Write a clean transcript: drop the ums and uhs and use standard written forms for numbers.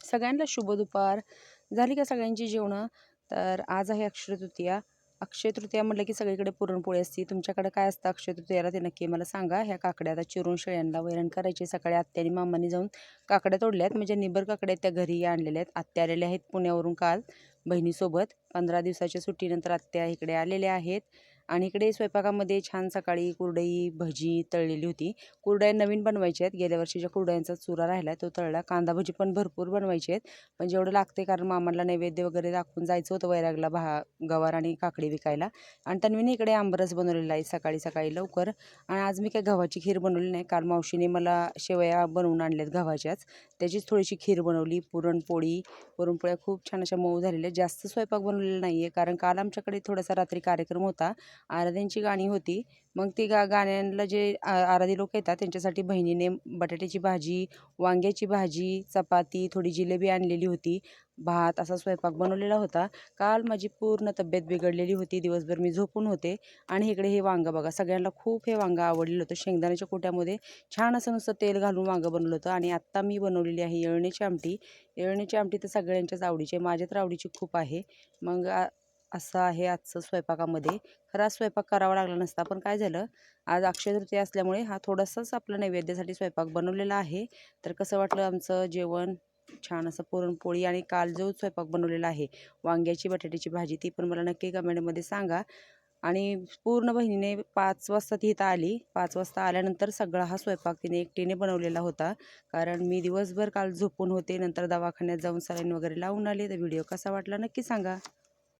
सगळ्यांना शुभ दुपार. झाली का सगळ्यांची जेवणं? तर आज आहे अक्षय तृतीया. अक्षय तृतीया म्हटलं की सगळीकडे पुरणपोळी असते. तुमच्याकडे काय असतं अक्षय तृतीयाला ते नक्की मला सांगा. ह्या काकड्या आता चिरून शेळ्यांना वैरण करायची. सकाळी आत्याने मामांनी जाऊन काकड्या तोडल्या आहेत. म्हणजे निबर काकड्या त्या घरी आणलेल्या आहेत. आत्या आलेल्या आहेत पुण्यावरून काल बहिणीसोबत. 15 दिवसाच्या सुट्टीनंतर आत्या इकडे आलेल्या आहेत. आणि इकडे स्वयंपाकामध्ये छान सकाळी कुरडई भजी तळलेली होती. कुरडया नवीन बनवायच्या आहेत. गेल्या वर्षीच्या कुरडयांचा चुरा राहिला तो तळला. कांदा भजी पण भरपूर बनवायची आहेत. पण जेवढं लागते कारण मामाला नैवेद्य वगैरे दाखवून जायचं होतं वैरागला गवार आणि काकडी विकायला. आणि तन्वीने इकडे आंबरस बनवलेला आहे सकाळी सकाळी लवकर. आणि आज मी काय गव्हाची खीर बनवली नाही. काल मावशीने मला शेवया बनवून आणल्यात गव्हाच्याच. त्याचीच थोडीशी खीर बनवली. पुरणपोळ्या खूप छान अशा मऊ झालेल्या. जास्त स्वयंपाक बनवलेला नाही आहे कारण काल आमच्याकडे थोडासा रात्री कार्यक्रम होता. आराध्यांची गाणी होती. मग ती गाण्यांना जे आराधी लोक येतात त्यांच्यासाठी बहिणीने बटाट्याची भाजी, वांग्याची भाजी, चपाती, थोडी जिलेबी आणलेली होती. भात असा स्वयंपाक बनवलेला होता. काल माझी पूर्ण तब्येत बिघडलेली होती. दिवसभर मी झोपून होते. आणि इकडे हे वांगं बघा सगळ्यांना खूप हे वांगं आवडलेलं होतं. शेंगदाण्याच्या कोट्यामध्ये छान असं नुसतं तेल घालून वांगं बनवलं होतं. आणि आत्ता मी बनवलेली आहे येळण्याची आमटी. येळण्याची आमटी तर सगळ्यांच्याच आवडीची आहे. माझ्या तर आवडीची खूप आहे. मग असं आहे आजचं स्वयंपाकामध्ये. खरा स्वयंपाक करावा लागला नसता पण काय झालं आज अक्षय तृतीया असल्यामुळे हा थोडासाच आपलं नैवेद्यासाठी स्वयंपाक बनवलेला आहे. तर कसं वाटलं आमचं जेवण? छान असं पुरणपोळी आणि काल जो स्वयंपाक बनवलेला आहे वांग्याची बटाट्याची भाजी ती पण मला नक्की कमेंटमध्ये सांगा. आणि पूर्ण बहिणीने 5 वाजता ती इथं आली. 5 वाजता आल्यानंतर सगळा हा स्वयंपाक तिने एकटीने बनवलेला होता. कारण मी दिवसभर काल झोपून होते. नंतर दवाखान्यात जाऊन सलाईन वगैरे लावून आले. तर व्हिडिओ कसा वाटला नक्की सांगा.